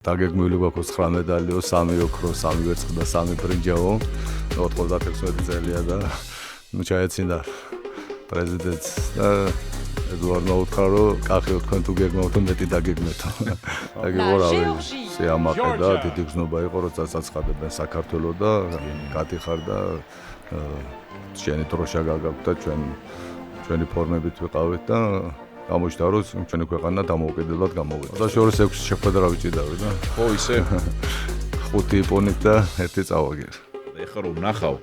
დაგეგმილი გვაქვს 9 მედალიო, 3 ოქრო, 3 ვერცხლი და 3 ბრინჯაო. 96 წელია და ჩაეცინდა პრეზიდენტს და ედუარდმა უთხრა, რომ კახიო თქვენ თუ გეგმავთ, მეტი დაგეგმეთო. დაგეგმავ შეამაყე და დიდი გზნობა იყო, რომ წაცხადებენ საქართველოს და გატიხარ და შენი დროშა გაგაქვთ და ჩვენი ფორმებით ვიყავით და გამოჩნდა რომ ჩვენი ქვეყანა დამოუკიდებლად გამოვიდა. და შორის 6 შეხვედრა ვიჭიდავი და ხო ისე 5 იპონით და 1 წავაგერ. ეხლა რომ ნახავ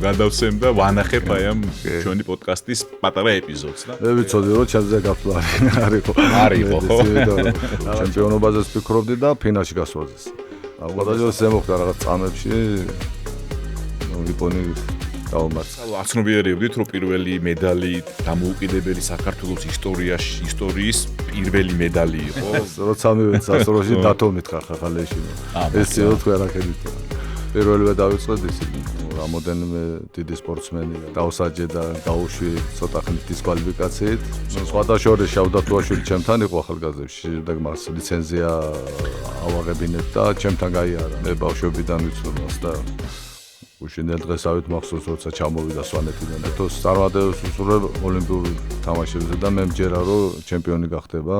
გადავცემ და ვანახებ აი ამ ჩვენი პოდკასტის პატარა ეპიზოდს და მე ვიცოდი რომ ჩემზე გაფლა არისო ხო ჩემპიონობაზეც ვფიქრობდი და ფინალში გასვლაზეც. ალბათ ზემოხდა რაღაც წამებში იპონი დავმარცხა. აცნობიერებდით რომ პირველი медаლი დამოუკიდებელი საქართველოს ისტორიის პირველი медаლი იყო. როცა მივედი სასწავლოში დათო მითხარ ხახალეში. ეს ძიო თქვენ რაკეთით. პირველივე დავიწყეთ ისინი. რამოდენიმე დიდი სპორტსმენი დავსაჯე და დაუშვი ცოტა ხნით დისკვალიფიკაციით. სხვადასხვა შავდათუაშვილი ჩემთან იყო ახალგაზრდებში და მას ლიცენზია ავაღებინეთ და ჩემთან გაიარა. მე ბავშვობიდან ვიცნობ მას და უშინდელ დღესავით მახსოვს როცა ჩამოვიდა სვანეთიდან და თოს წარმატებებს უსურვებ ოლიმპიურ თამაშებზე და მე მჯერა რომ ჩემპიონი გახდება.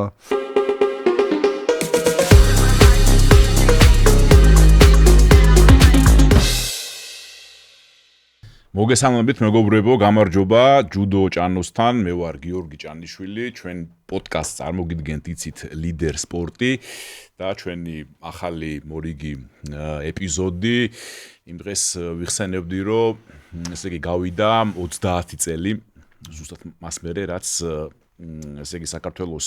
მოგესალმებით მეგობრებო, გამარჯობა ჯუდო ჭანოსთან, მე ვარ გიორგი ჭანიშვილი, ჩვენ პოდკასტს წარმოგიდგენთ იცით ლიდერ სპორტი და ჩვენი ახალი მორიგი ეპიზოდი. იმ დღეს ვიხსენებდი, რომ ესე იგი გავიდა 30 წელი ზუსტად მას მერე, რაც ესე იგი საქართველოს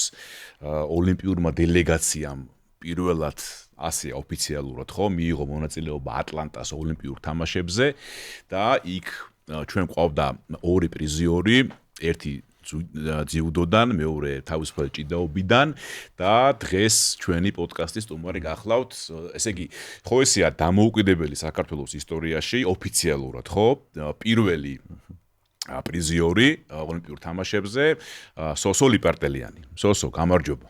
ოლიმპიურმა დელეგაციამ პირველად ასე ოფიციალურად ხო მიიღო მონაწილეობა ატლანტას ოლიმპიურ თამაშებზე და იქ ჩვენ ყავდა 2 პრიზიორი, ერთი ძიუდოდან, მეორე თავისუფალი ჭიდაობიდან და დღეს ჩვენი პოდკასტის სტუმარი გახლავთ. ესე იგი, ხო ესეა დამოუკიდებელი საქართველოს ისტორიაში ოფიციალურად, ხო? პირველი პრიზიორი ოლიმპიურ თამაშებზე სოსო ლიპარტელიანი. სოსო, გამარჯობა.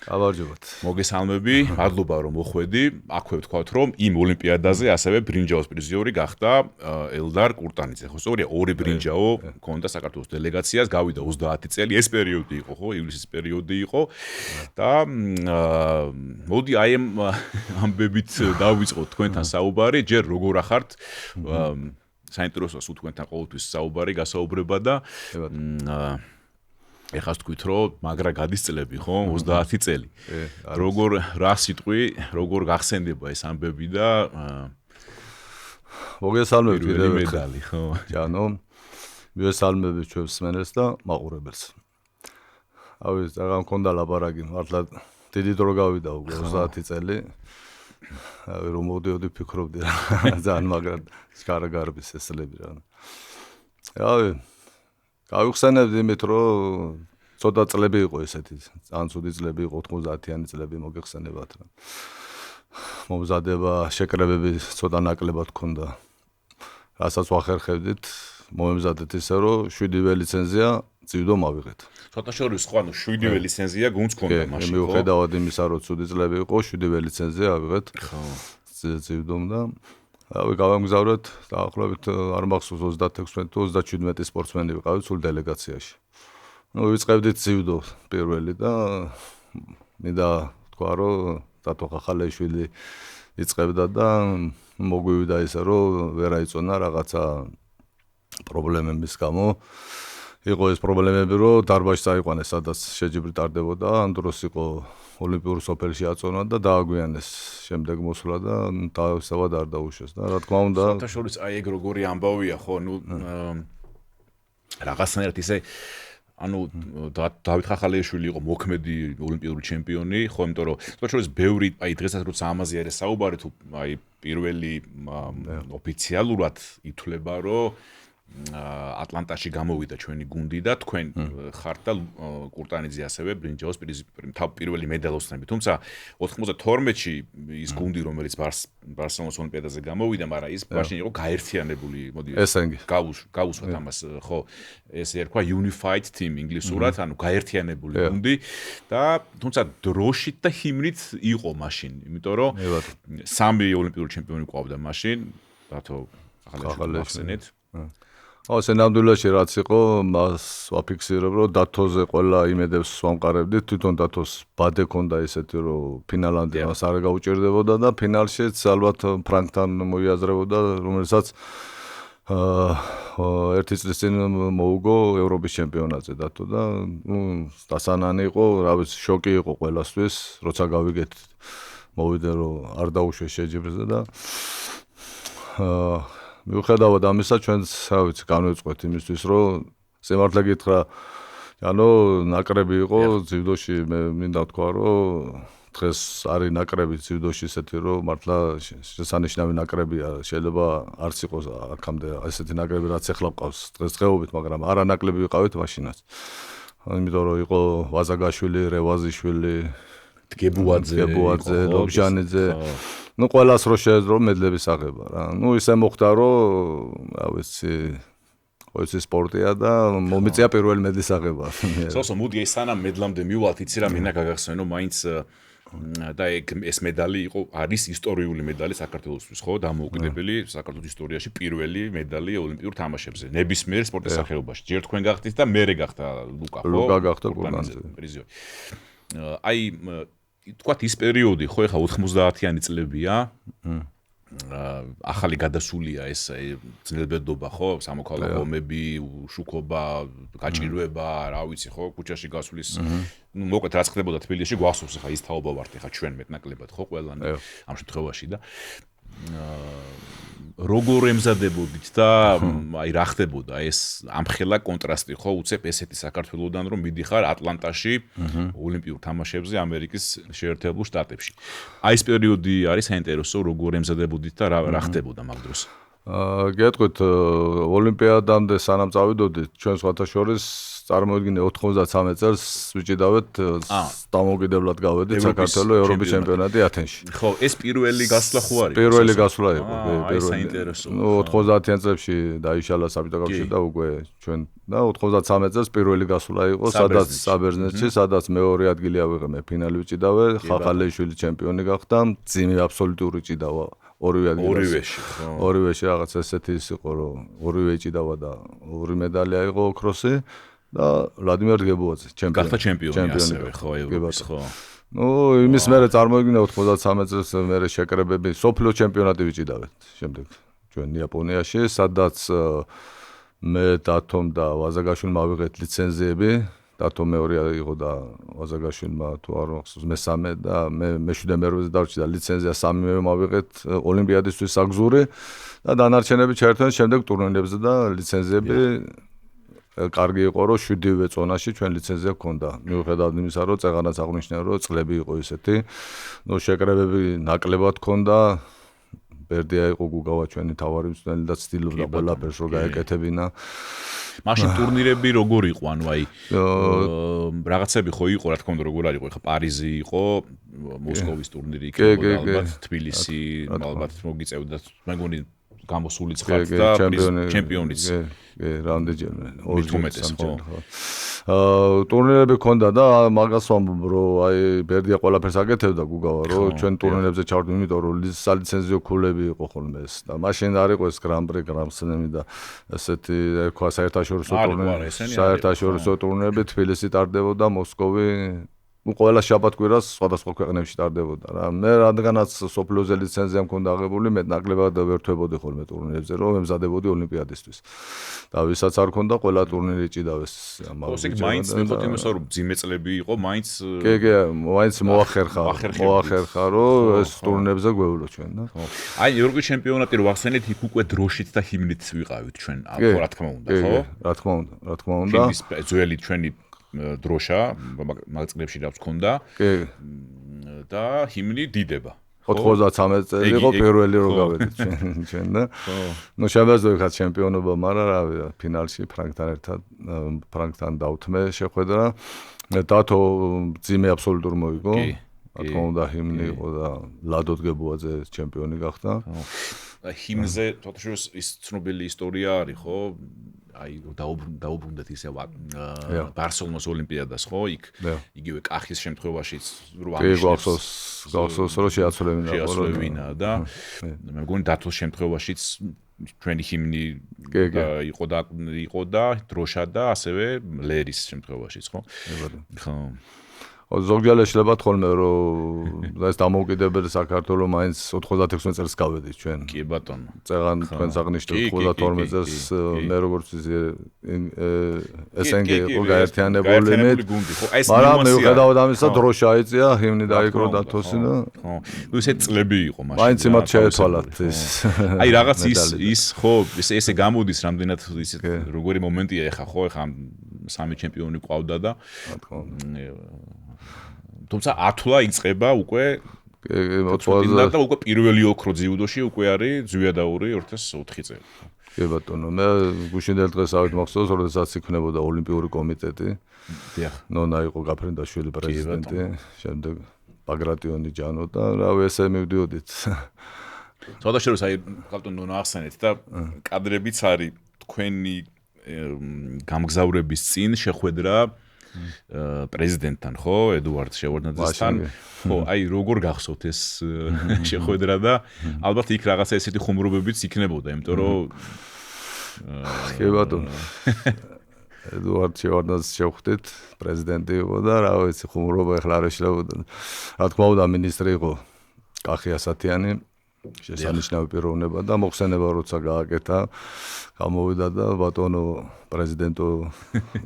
გამარჯობათ. მოგესალმები, მადლობა რომ მოხვედი. აქვე ვთქვათ რომ იმ ოლიმპიადაზე ასევე ბრინჯაოს პრიზიორი გახდა ელდარ კურტანიძე. ხო, სწორია, 2 ბრინჯაო ჰქონდა საქართველოს დელეგაციას, გავიდა 30 წელი, ეს პერიოდი იყო, ხო, ივლისის პერიოდი იყო და მოდი აი ამ ამბებით დავიწყოთ თქვენთან საუბარი, ჯერ როგორ ახართ საინტერესოა სულ თქვენთან ყოველთვის საუბარი, გასაუბრება და ეხლა თქვით რომ მაგრა გადის წლები ხო 30 წელი. როგორ რა სიტყვი, როგორ გახსენდება ეს ამბები და მოგესალმებით კიდევ მედალი ხო. ჯანო, მივესალმები ჩვენს მსმენელს და მაყურებელს. ავი რა მქონდა ლაპარაკი, მართლა დიდი დრო გავიდა უკვე 30 წელი. ავი რომ მოდიოდი ფიქრობდი რა ძალიან მაგრამ სკარგარბის ესლები რა. ავი გავიხსენებდი იმით რომ ცოტა წლები იყო ესეთი, ძალიან ცუდი წლები იყო 90-იანი წლები მოგეხსენებათ რა. მომზადება, შეკრებები ცოტა ნაკლებად ჰქონდა. რასაც ვახერხებდით, მომემზადეთ ისე რომ 7-ვე ლიცენზია ძიუდო მავიღეთ. ცოტა შორის ხო, ანუ 7-ვე ლიცენზია გუნდს ჰქონდა მაშინ ხო? მიუხედავად იმისა, რომ ცუდი წლები იყო, 7-ვე ლიცენზია ავიღეთ. ხო. ძიუდომ და ავი გავამგზავრეთ დაახლოებით არ მახსოვს 36 თუ 37 სპორტსმენი ვიყავით სულ დელეგაციაში. ვიწყებდით ძიუდო პირველი და მინდა თქვა რომ დათო ხახალეშვილი იწყებდა და მოგვივიდა ისე რომ ვერ აიწონა რაღაცა პრობლემების გამო. იყო ეს პრობლემები რომ დარბაზში წაიყვანეს სადაც შეჯიბრი ტარდებოდა, ამ დროს იყო ოლიმპიურ სოფელში აწონა და დააგვიანეს. შემდეგ მოსვლა და თავისთავად არ დაუშვეს და რა თქმა უნდა სათა შორის აი ეგ როგორი ამბავია ხო, ნუ რაღაცნაირად ისე ანუ დავით ხახალეშვილი იყო მოქმედი ოლიმპიური ჩემპიონი, ხო, იმიტომ რომ სათა შორის ბევრი აი დღესაც როცა ამაზე არის საუბარი თუ აი პირველი ოფიციალურად ითვლება რომ ატლანტაში გამოვიდა ჩვენი გუნდი და თქვენ ხართ და კურტანიძე ასევე ბრინჯაოს პირველი მედალოსნები. თუმცა 92-ში ის გუნდი, რომელიც ბარსელონის ოლიმპიადაზე გამოვიდა, მაგრამ ის მაშინ იყო გაერთიანებული, მოდი გავუსვათ ამას, ხო, ესე ერქვა unified team ინგლისურად, ანუ გაერთიანებული გუნდი და თუმცა დროშით და ჰიმნით იყო მაშინ, იმიტომ რომ 3 ოლიმპიური ჩემპიონი ყავდა მაშინ, რატო ახალი ახსენეთ. ასე ნამდვილად რაც იყო, მას ვაფიქსირებ, რომ დათოზე ყველა იმედებს ვამყარებდით, თვითონ დათოს ბადე ქონდა ესეთი, რომ ფინალამდე მას არ გაუჭირდებოდა და ფინალშიც ალბათ ფრანკთან მოიაზრებოდა, რომელსაც ერთი წლის წინ მოუგო ევროპის ჩემპიონატზე დათო და დასანანი იყო, რა ვიცი, შოკი იყო ყველასთვის, როცა გავიგეთ მოვიდა რომ არ დაუშვეს შეჯიბრზე და მიუხედავად ამისა ჩვენც, რა ვიცი, განვეწყვეთ იმისთვის, რომ სიმართლე გითხრა, ანუ ნაკრები იყო ძიუდოში, მე მინდა თქვა, რომ დღეს არის ნაკრები ძიუდოში ისეთი, რომ მართლა შესანიშნავი ნაკრებია, შეიძლება არც იყოს აქამდე ესეთი ნაკრები, რაც ახლა მყავს დღესდღეობით, მაგრამ არა ნაკლები ვიყავით მაშინაც. იმიტომ რომ იყო ვაზაგაშვილი, რევაზიშვილი, გებუაძე, ლობჟანიძე, ну ყველას რო შეეძლო მედლების აღება რა. ну ისე მოხდა რომ, რა ვიცი, ყოველთვის სპორტია და მომიწია პირველი მედლის აღება. სოსო მოდი ეს სანამ მედლამდე მივალთ, იცი რა მინდა გაგახსენო, მაინც და ეს მედალი იყო არის ისტორიული მედალი საქართველოსთვის, ხო, დამოუკიდებელი საქართველოს ისტორიაში პირველი მედალი ოლიმპიურ თამაშებზე. ნებისმიერ სპორტის სახეობაში. ჯერ თქვენ გახდით და მერე გახდა ლუკა, ხო? ლუკა გახდა კურტანიძე. პრიზიორი. აი თქვათ ის პერიოდი, ხო, ეხა 90-იანი წლებია. ახალი გადასულია ეს ძნელბედობა, ხო, სამოქალაქო ომები, შუქობა, გაჭირვება, რა ვიცი, ხო, ქუჩაში გასვლის. ну მოკლედ რაც ხდებოდა თბილისში, გვახსოვს ხა ის თაობა ვართ ხა ჩვენ მეტნაკლებად, ხო, ყველანი ამ შემთხვევაში და როგორ ემზადებოდით და აი რა ხდებოდა ეს ამხელა კონტრასტი, ხო, უცებ ესეთი საქართველოსთან რომ მიდიხარ ატლანტაში ოლიმპიურ თამაშებზე ამერიკის შეერთებულ შტატებში. აი ეს პერიოდი არის საინტერესო, როგორ ემზადებოდით და რა ხდებოდა მაგ დროს. გეტყვით, ოლიმპიადამდე სანამ წავიდოდით, ჩვენ სხვათა შორის წარმოიდგინე 93 წელს ვიჭიდავთ დამოუკიდებლად გავედით საქართველოს ევროპის ჩემპიონატი ათენში. ხო, ეს პირველი გასვლა ხო არის? პირველი გასვლა იყო, პირველი. საინტერესო. ну 90-იან წლებში დაიშალა საბჭოთა კავშირი და უკვე ჩვენ და 93 წელს პირველი გასვლა იყო, სადაც საბერძნეთში, სადაც მეორე ადგილი ავიღე, მე ფინალი ვიჭიდავე, ხახალეიშვილი ჩემპიონი გახდა, ძიმი აბსოლუტური ჭიდავა. ორივეში რაღაც ესეთი ის იყო, რომ ორივე ჭიდავა და ორი მედალი აიღო ოქროსი და ვლადიმერ გებუაძე ჩემპიონი. გახდა ჩემპიონი ასევე, ხო, ევროპის, ხო. ну იმის მერე წარმოიდგინე 93 წელს მერე შეკრებები, სოფლიო ჩემპიონატი ვიჭიდავეთ. შემდეგ ჩვენ იაპონიაში, სადაც მე დათომ და ვაზაგაშვილმა ავიღეთ ლიცენზიები. დათო მეორე იყო და ვაზაგაშვილმა თუ არ მახსოვს მესამე და მე მეშვიდე მერვეზე დავრჩი და ლიცენზია 3 მოვიღეთ ოლიმპიადისთვის აგზური და დანარჩენები ჩაერთვნენ შემდეგ ტურნირებზე და ლიცენზიები კარგი იყო რომ 7-ვე ზონაში ჩვენ ლიცენზია გქონდა. მიუხედავად იმისა რომ წეღანაც აღნიშნე რომ წლები იყო ისეთი, ну შეკრებები ნაკლებად გქონდა. ბერდია იყო გუგავა ჩვენი თავარი მწვრთნელი და ცდილობდა ყველაფერს რომ გაეკეთებინა. მაშინ ტურნირები როგორ იყო, ანუ აი რაღაცები ხო იყო, რა თქმა უნდა, როგორ არის, ხო, პარიზი იყო, მოსკოვის ტურნირი იქნებოდა, ალბათ თბილისი, ალბათ მოგიწევდა, მეგონი გამოსულიც ხართ და ჩემპიონიც. რამდენჯერმე 12-ს ხო. ტურნირები ქონდა და მაგას ვამბობ, რომ აი ბერდია ყველაფერს აკეთებდა გუგავა, რომ ჩვენ ტურნირებზე ჩავდივართ, იმიტომ რომ სალიცენზიო ქულები იყო ხოლმე ეს და მაშინ არ იყო ეს გრან-პრი, გრან-სლემი და ესეთი ერქვა საერთაშორისო ტურნირები. საერთაშორისო ტურნირები თბილისი ტარდებოდა, მოსკოვი ну ყველა შაბათ-კვირას სხვადასხვა ქვეყნებში ტარდებოდა რა. მე რადგანაც სოფლიოზე ლიცენზია მქონდა აღებული, მე ნაკლებად ვერთვებოდი ხოლმე ტურნირებზე, რომ ემზადებოდი ოლიმპიადისთვის. და ვისაც არ ქონდა, ყველა ტურნირი ჭიდავეს ამავე. ხო, მაინც მეხოთ იმას, რომ ძიმე წლები იყო, მაინც კი, მაინც მოახერხა, რომ ეს ტურნირებზე გვევლო ჩვენ და. ხო. აი ევროპის ჩემპიონატი რო ახსენეთ, იქ უკვე დროშით და ჰიმნით ვიყავით ჩვენ, რა თქმა უნდა, ხო? რა თქმა უნდა. ფილმის ძველი ჩვენი დროშა მაგ წლებში რაც ქონდა. კი. და ჰიმნი დიდება. 93 წელი იყო პირველი რო გავედით ჩვენ და ნუ შემეძლო ხა ჩემპიონობა, მაგრამ რავი, ფინალში ფრანგთან დავთმე შეხვედრა. დათო ძიმე აბსოლუტურ მოიგო. რა თქმა უნდა ჰიმნი იყო და ლადო დგებუაძე ჩემპიონი გახდა. ჰიმნზე თოთშოს ის ცნობილი ისტორია არის, ხო? აი დაუბრუნდეთ ისე ბარსელონას ოლიმპიადას, ხო? იქ იგივე კახის შემთხვევაშიც რო გახსოვს რომ შეაცვლევინა და მე მგონი დათოს შემთხვევაშიც ჩვენი ჰიმნი იყო და დროშა და ასევე ლერის შემთხვევაშიც, ხო? ხო. ზოგჯერ შეიძლება თქოლმე რომ ეს დამოუკიდებელი საქართველოს მაინც 96 წელს გავედით ჩვენ. კი ბატონო. წეგან თქვენს აღნიშნეთ 92 წელს მე როგორც SNG იყო გაერთიანებული იმით. მაგრამ მიუხედავად ამისა დროშა აიწია, ჰიმნი დაიკრო დათოსი და ხო. ნუ ესე წლები იყო მაშინ. მაინც იმათ შეეცვალათ ეს. აი რაღაც ის ხო ესე გამოდის რამდენად ის როგორი მომენტია ეხა ხო ეხა სამი ჩემპიონი ყავდა და რა თქმა უნდა თუმცა ათვლა იწყება უკვე 90 და უკვე პირველი ოქრო ძიუდოში უკვე არის ზვიადაური 2004 წელი. კი ბატონო, მე გუშინდელ დღეს ავით მახსოვს, როდესაც იქნებოდა ოლიმპიური კომიტეტი. დიახ. ნონა იყო გაფრინდაშვილი პრეზიდენტი, შემდეგ ბაგრატიონი ჯანო და რავი ესე მივდიოდით. ცოტა შეიძლება აი ბატონო ნონა ახსენეთ და კადრებიც არის თქვენი გამგზავრების წინ შეხვედრა პრეზიდენტთან, ხო, ედუარდ შევარდნაძესთან. ხო, აი როგორ გახსოვთ ეს შეხვედრა და ალბათ იქ რაღაცა ესეთი ხუმრობებიც იქნებოდა, იმიტომ რომ კი ბატონო. ედუარდ შევარდნაძეს შევხვდით, პრეზიდენტი იყო და რა ვიცი, ხუმრობა ეხლა არ ეშლებოდა. რა თქმა უნდა, მინისტრი იყო კახი ასათიანი. შესანიშნავი პიროვნება და მოხსენება როცა გააკეთა გამოვიდა და ბატონო პრეზიდენტო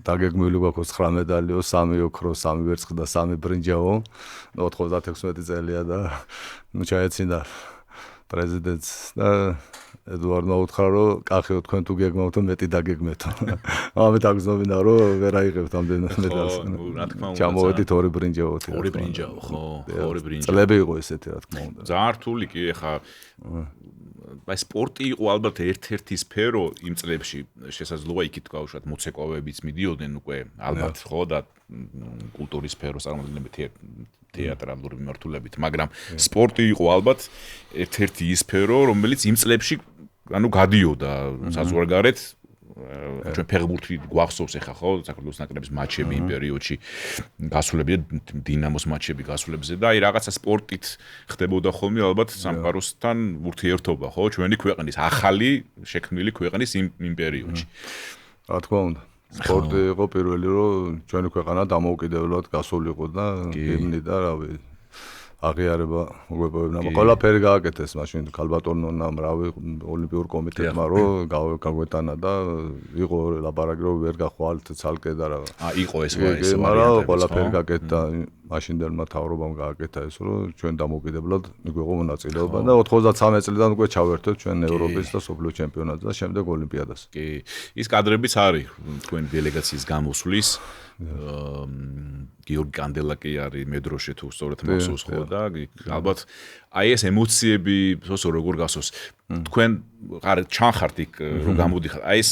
დაგეგმილი გვაქვს 9 მედალიო, 3 ოქრო, 3 ვერცხლი და 3 ბრინჯაო. 96 წელია და ნუ ჩაეცინა პრეზიდენტს და ედუარდმა უთხრა რომ კახიო თქვენ თუ გეგმავთ მეტი დაგეგმეთო. ამით აგზნობინა რომ ვერ აიღებთ ამდენ მედალს. რა თქმა უნდა. ჩამოვედით 2 ბრინჯაო. 2 ბრინჯაო, ხო, 2 ბრინჯაო. წლები იყო ესეთი რა თქმა უნდა. ძალიან რთული კი ეხა აი სპორტი იყო ალბათ ერთ-ერთი სფერო იმ წლებში შესაძლოა იქით გავუშვათ მოცეკვავებიც მიდიოდნენ უკვე ალბათ ხო და კულტურის სფეროს წარმოადგენლები თეატრალური მიმართულებით, მაგრამ სპორტი იყო ალბათ ერთ-ერთი ის სფერო, რომელიც იმ წლებში ანუ გადიოდა საზღვარგარეთ ჩვენ ფეხბურთი გვახსოვს ეხა ხო საქართველოს ნაკრების მატჩები იმ პერიოდში გასულებია დინამოს მატჩები გასულებზე და აი რაღაცა სპორტით ხდებოდა ხოლმე ალბათ სამყაროსთან ურთიერთობა ხო ჩვენი ქვეყნის ახალი შექმნილი ქვეყნის იმ პერიოდში რა თქმა უნდა სპორტი იყო პირველი რომ ჩვენი ქვეყანა დამოუკიდებლად გასულიყო და იმნი და რავი აღიარება მოგებებნა. ყველაფერი გააკეთეს მაშინ ქალბატონონამ რავი ოლიმპიურ კომიტეტმა რომ გაგვეტანა და იყო ლაბარაკი რომ ვერ გახვალთ ცალკე და რა. იყო ეს ვაისი. მაგრამ ყველაფერი გააკეთა მაშინდელმა თავრობამ გააკეთა ეს რომ ჩვენ დამოუკიდებლად მიგვიღო მონაწილეობა და 93 წლიდან უკვე ჩავერთეთ ჩვენ ევროპის და სოფლიო ჩემპიონატს და შემდეგ ოლიმპიადას. კი. ის კადრებიც არის თქვენი დელეგაციის გამოსვლის გიორგი კანდელაკი არის მედროშე თუ სწორედ მახსოვს ხო და ალბათ აი ეს ემოციები სოსო როგორ გასოს თქვენ ჩანხართ იქ რომ გამოდიხართ აი ეს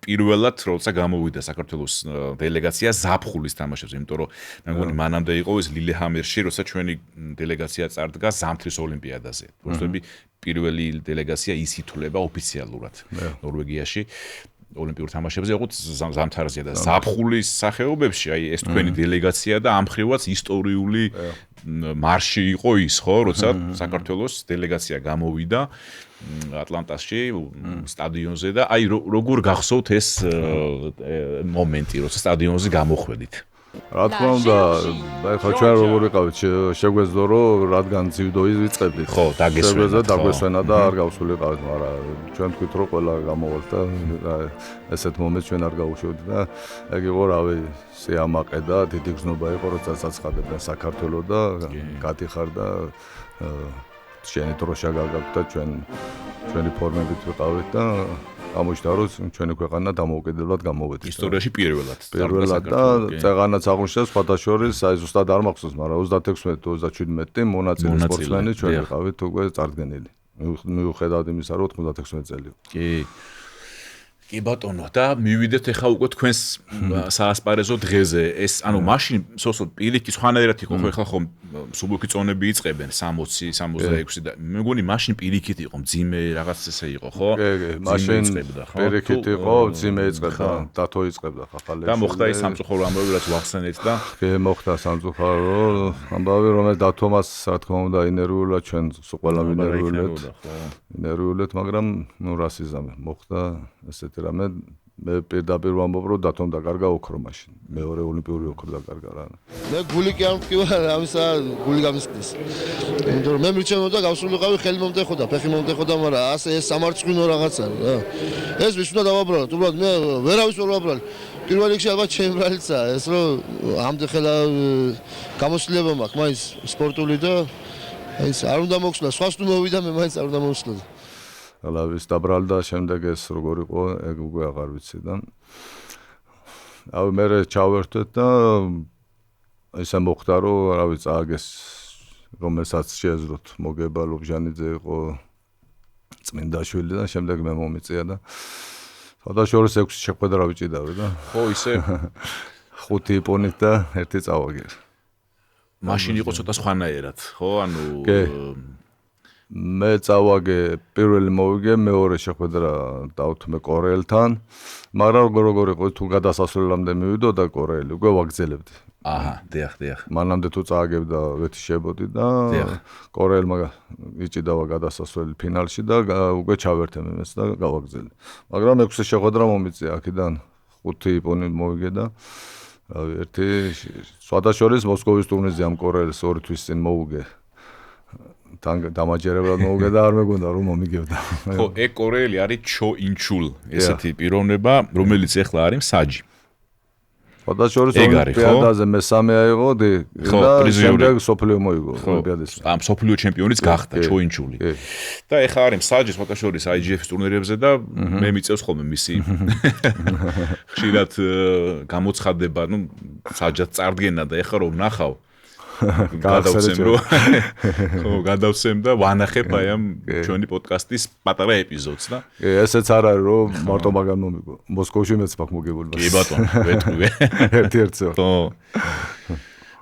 პირველად როცა გამოვიდა საქართველოს დელეგაცია ზაფხულის თამაშებზე იმიტომ რომ მე მგონი მანამდე იყო ეს ლილეჰამერში როცა ჩვენი დელეგაცია წარდგა ზამთრის ოლიმპიადაზე უბრალოდ პირველი დელეგაცია ის ითვლება ოფიციალურად ნორვეგიაში ოლიმპიურ თამაშებზე იყო ზამთარზეა და ზაფხულის სახეობებში აი ეს თქვენი დელეგაცია და ამ ხრივაც ისტორიული მარში იყო ის ხო როცა საქართველოს დელეგაცია გამოვიდა ატლანტაში სტადიონზე და აი როგორ გახსოვთ ეს მომენტი როცა სტადიონზე გამოხვედით რა თქმა უნდა აი ხო ჩვენ როგორ ვიყავით შეგვეძლო რომ რადგან ძიუდოის ვიწყებდით ხო დაგვესვენა და არ გავსულიყავით მაგრამ ჩვენ თქვით რომ ყველა გამოვალთ და ესეთ მომენტს ჩვენ არ გავუშვებთ და ეგ იყო რავი სიამაყე და დიდი გზნობა იყო როცა საცხადებდნენ საქართველოს და გადიხარ და შენი დროშა გაგაქვთ და ჩვენი ფორმებით ვიყავით და გამოჩნდა რომ ჩვენი ქვეყანა დამოუკიდებლად გამოვედეს. ისტორიაში პირველად და წეღანაც აღნიშნა სხვათა შორის აი ზუსტად არ მახსოვს, მაგრამ 36-37 მონაწილე სპორტსმენი ჩვენ ვიყავით უკვე წარდგენილი. მიუხედავად იმისა, რომ 96 წელი. კი ბატონო და მივიდეთ ახლა უკვე თქვენს საასპარეზო დღეზე. ეს ანუ მაშინ სულ პირიქით სხვანაირად იყო ხო ახლა ხომ სუბუქი წონები იწყებენ 60, 66 და მეგონი მაშინ პირიქით იყო მძიმე რაღაც ესე იყო ხო? კი, მაშინ პირიქით იყო მძიმე იწყებდა, დათო იწყებდა ხახალებში. და მოხდა ის სამწუხარო ამბავი რაც ვახსენეთ და კი მოხდა სამწუხარო ამბავი რომელიც დათომას რა თქმა უნდა ინერვიულა ჩვენ ყველა ინერვიულეთ, მაგრამ ნუ რასიზამი მოხდა ესეთი რამე მე პირდაპირ ვამბობ რომ დათომ დაკარგა ოქრო მაშინ მეორე ოლიმპიური ოქრო დაკარგა რა მე გული კი არ მტკივა ამისა გული გამისკდეს იმიტომ რომ მე მირჩევნოდა გავსულიყავი ხელი მომტეხოდა ფეხი მომტეხოდა მაგრამ ასე ეს სამარცხვინო რაღაცა რა ეს ვის უნდა დავაბრალოთ უბრალოდ მე ვერავის ვერ ვაბრალი პირველ რიგში ალბათ ჩემ ბრალიცაა ეს რომ ამდენ ხელა გამოსვლება მაქვს მაინც სპორტული და ეს არ უნდა მოხსნა სხვას თუ მოვიდა მე მაინც არ უნდა მოხსნა ლავის დაბრალდა შემდეგ ეს როგორ იყო ეგ უკვე აღარ ვიცი და ავი მე ჩავერთვეთ და ისე მოხდა რომ რა ვიცი წააგეს რომელსაც შეეძლოთ მოგება ლობჟანიძე იყო წმინდაშვილი და შემდეგ მე მომიწია და სადაშორის 6 შეხვედრა ვიჭიდავი და ხო ისე 5 იპონით და 1 წავაგე მაშინ იყო ცოტა სხვანაირად ხო ანუ მე წავაგე პირველი მოვიგე მეორე შეხვედრა დავთმე კორეელთან მაგრამ როგორ იყო თუ გადასასვლელამდე მივიდო და კორეელი უკვე ვაგრძელებდი აჰა დიახ მანამდე თუ წააგებდა ვეთიშებოდი და კორეელმა იჭიდავა გადასასვლელი ფინალში და უკვე ჩავერთე მემეს და გავაგრძელე მაგრამ 6 შეხვედრა მომიწია აქედან 5 იპონი მოვიგე და რავი ერთი სხვადასხვა მოსკოვის ტურნირზე ამ კორეელს 2 თვის წინ მოვუგე დამაჯერებლად მოვუგე და არ მეგონდა რომ მომიგებდა. ხო, ეგ კორეელი არის ჩო ინჩულ, ესეთი პიროვნება, რომელიც ახლა არის მსაჯი. სხვადასხვა ოლიმპიადაზე მესამე აიღო და შემდეგ სოფლიო მოიგო ოლიმპიადაში. ამ სოფლიო ჩემპიონიც გახდა ჩო ინჩული. და ახლა არის მსაჯი სხვადასხვა IGF-ის ტურნირებზე და მე მიწევს ხოლმე მისი ხშირად გამოცხადება, ნუ მსაჯად წარდგენა და ახლა რომ ნახავ გადავცემ რომ ხო გადავცემ და ვანახებ აი ამ ჩვენი პოდკასტის პატარა ეპიზოდს და ესეც არ არის რომ მარტო მაგან მომიგო მოსკოვში მეც მაქვს მოგებული კი ბატონო ვეთქვი ერთ-ერთზე ხო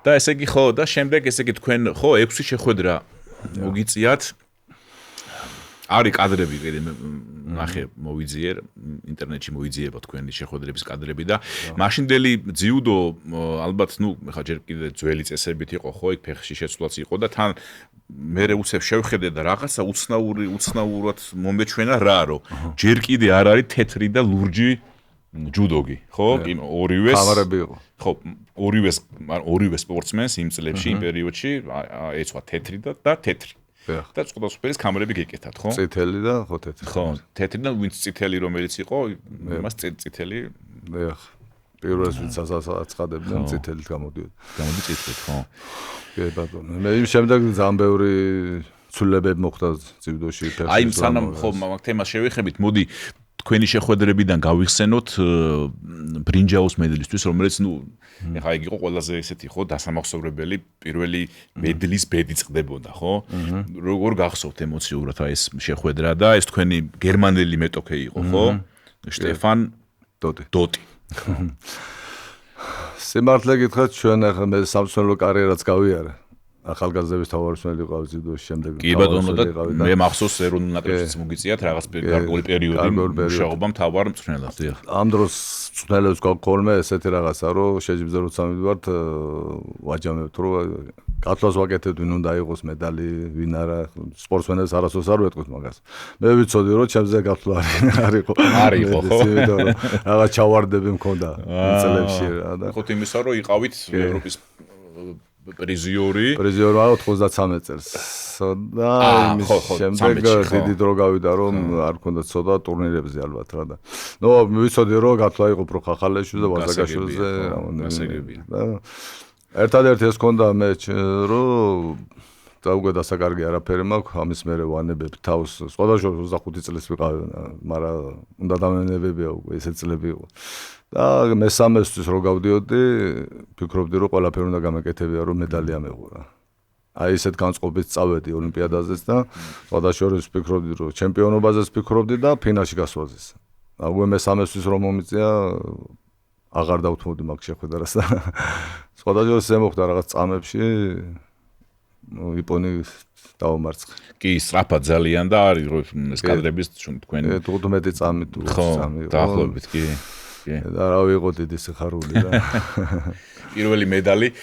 და ესე იგი ხო და შემდეგ ესე იგი თქვენ ხო 6 შეხვედრა მოგიწიათ არის კადრები კიდე ნახე მოვიძიერ ინტერნეტში მოვიძიება თქვენი შეხვედრების კადრები და მაშინდელი ძიუდო ალბათ ნუ ხა ჯერ კიდე ძველი წესებით იყო ხო იქ ფეხში შეცვლაც იყო და თან მე უცებ შევხედე და რაღაცა უცნაურად მომეჩვენა რა რომ ჯერ კიდე არ არის თეთრი და ლურჯი ჯუდოგი ხო ორივეს კამერები იყო ხო ორივე სპორტსმენს იმ წლებში იმ პერიოდში ეცვა თეთრი და თეთრი და სხვადასხვა კამერები გეკეთათ, ხო? წითელი და ხო თეთრი. ხო, თეთრი და ვინც წითელი რომელიც იყო, იმას წითელი. ეხ, პირველს ვინც აცხადებდნენ წითელით გამოდიოდა. გამოდი წითლით, ხო? კი, ბატონო. მე იმ შემდეგ ძალიან ბევრი ცვლილებები მოხდა ძიუდოში ფეხში. აი, სანამ ხო მაგ თემას შევეხებით, მოდი თქვენი შეხვედრებიდან გავიხსენოთ ბრინჯაოს მედლისთვის, რომელიც ნუ ეხა იგი იყო ყველაზე ესეთი ხო დასამახსოვრებელი პირველი მედლის ბედი წყდებოდა, ხო? როგორ გახსოვთ ემოციურად აი ეს შეხვედრა და ეს თქვენი გერმანელი მეტოქე იყო, ხო? შტეფან დოტი. სიმართლე გითხრათ, ჩვენ ახლა მე სამწვრთნელო კარიერაც გავიარე. ახალგაზრდების თავარსმელი ყავს ძიუდოს შემდეგ კი ბატონო და მე მახსოვს ეროვნულ ნაკრებშიც მოგიწიათ რაღაც გარკვეული პერიოდი მუშაობა მთავარ მწვრთნელად დიახ ამ დროს მწვრთნელებს გქონდა ესეთი რაღაცა რომ შეჯიბზე როცა მივდივართ ვაჯამებთ რომ გათვლას ვაკეთებთ ვინ უნდა იყოს медали ვინ არა სპორტსმენებს არასდროს არ ვეტყვით მაგას მე ვიცოდი რომ ჩემზე გათვლა არ იყო ხო რაღაც ჩავარდები მქონდა იმ წლებში რა და ხო იმისა რომ იყავით ევროპის პრიზიორი 93 წელს და იმის შემდეგ დიდი დრო გავიდა რომ არ მქონდა ცოტა ტურნირებზე ალბათ რა და ნუ ვიცოდი რომ გათვლა იყო პრო ხახალეში და ვაზაგაშვილზე რამოდენიმე და ერთადერთი ეს მქონდა მეჩ რომ და უკვე დასაკარგი არაფერი მაქვს, ამის მერე ვანებებ თავს. სხვადასხვა 25 წლის ვიყავი, მაგრამ უნდა დამენებებია უკვე ესე წლები იყო. და მესამესთვის რო გავდიოდი, ფიქრობდი რომ ყველაფერი უნდა გამეკეთებია რომ მედალი ამეღო რა. აი ესეთ განწყობით წავედი ოლიმპიადაზეც და სხვადასხვა ფიქრობდი რომ ჩემპიონობაზეც ფიქრობდი და ფინალში გასვლაზეც. და უკვე მესამესთვის რომ მომიწია აღარ დავთმობდი მაგ შეხვედრას და სხვადასხვა ზემოხდა რაღაც წამებში იპონი დავამარცხე. კი, სწრაფად ძალიან და არის რომ ეს კადრების თქვენი 15 წამი თუ 20 წამი იყო. დაახლოებით კი. და რა ვიყო დიდი სიხარული და პირველი медали.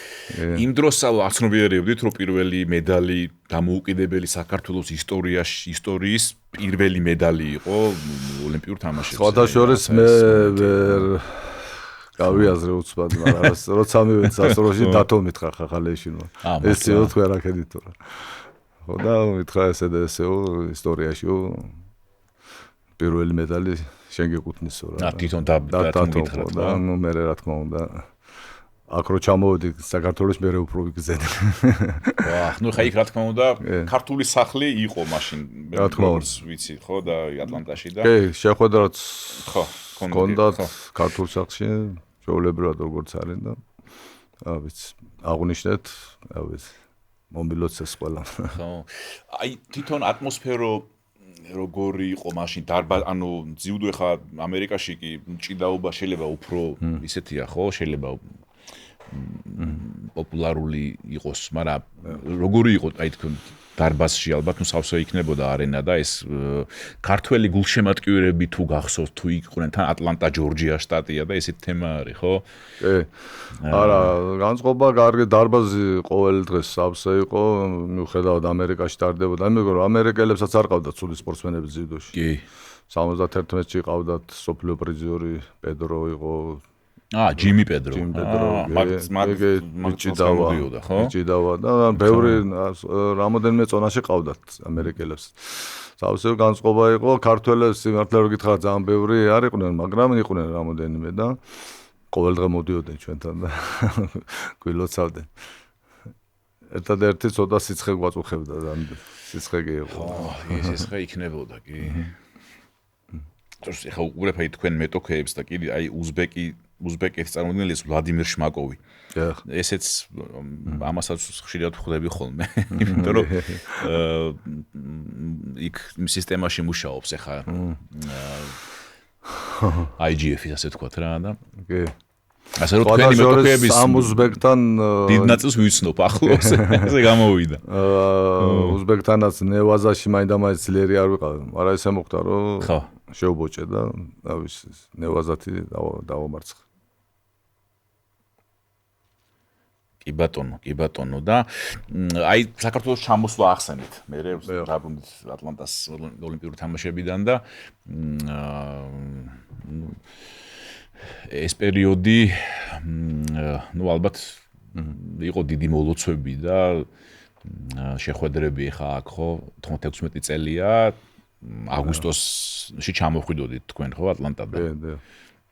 იმ დროს აცნობიერებდით რომ პირველი медали დამოუკიდებელი საქართველოს ისტორიის პირველი медали იყო ოლიმპიურ თამაშებში. სხვადასხვა მე ვერ გავიაზრე უცბად, მაგრამ როცა მივედი სასწავლოში დათო მითხრა ხახალე ეშინო. ესეო თქვა რა ქედით რა. ხო და მითხრა ესე და ესეო ისტორიაშიო პირველი медали შენ გეკუთვნისო რა. თვითონ დათო და ნუ მე რა თქმა უნდა აქ რო ჩამოვედი საქართველოს მე უფრო ვიგზედი. ვაჰ, ნუ ხა იქ რა თქმა უნდა ქართული სახლი იყო მაშინ როგორც ვიცი ხო და ატლანტაში და კი, შეხვედრაც ხო ჰქონდათ ქართულ სახლში, ჩვეულებრივად როგორც არის და ვიცი, აღნიშნეთ, ვიცი, მომილოცეს ყველა. ხო. აი თვითონ ატმოსფერო როგორი იყო მაშინ ანუ ძიუდო ხა ამერიკაში კი ჭიდაობა შეიძლება უფრო ისეთია ხო, შეიძლება პოპულარული იყოს, მაგრამ როგორი იყო აი თქვენ დარბაზში ალბათ მსავსე იქნებოდა არენა და ეს ქართველი გულშემატკივრები თუ გახსოვთ თუ იყვნენ თან ატლანტა ჯორჯია შტატია და ესეთი თემა არის ხო? კი. არა, განწყობა კარგი დარბაზი ყოველ დღეს სავსე იყო, მიუხედავად ამერიკაში ტარდებოდა. მე მეგონა ამერიკელებსაც არ ყავდათ ცუდი სპორტსმენები ძიუდოში. კი. 71-ში ყავდათ სოფლიო პრიზიორი პედრო იყო. ჯიმი პედრო. მიჭიდავა და ბევრი რამოდენიმე წონაში ყავდათ ამერიკელებს. სავსე განწყობა იყო, ქართველებს სიმართლე რო გითხრათ ძალიან ბევრი არ იყვნენ, მაგრამ იყვნენ რამოდენიმე და ყოველ დღე მოდიოდნენ ჩვენთან და გვილოცავდნენ. ერთადერთი ცოტა სიცხე გვაწუხებდა და სიცხე კი იყო. ეს სიცხე იქნებოდა კი. ხა უყურებთ თქვენ მეტოქეებს და კიდე აი უზბეკეთის წარმოადგენელი ვლადიმერ შმაკოვი. ესეც ამასაც ხშირად ვხვდები ხოლმე. იმიტომ რომ იქ სისტემაში მუშაობს ახლა IGF-ის ასე თქვათ რა და კი. ასე რომ თქვენი მეტოქეების ამ უზბეკთან დიდ ნაწილს ვიცნობ ახლოს ესე გამოვიდა. უზბეკთანაც ნევაზაში მაინდა-მაინც ძლიერი არ ვიყავი, მაგრამ ესე მოხდა რომ შეუბოჭე და ნევაზათი დავამარცხე. კი ბატონო და აი საქართველოს ჩამოსვლა ახსენეთ. მე დაბრუნდით ატლანტას ოლიმპიური თამაშებიდან და ეს პერიოდი ნუ ალბათ იყო დიდი მოლოცვები და შეხვედრები ხა აქ ხო 96 წელია აგვისტოსში ჩამოხვიდოდით თქვენ ხო ატლანტადან.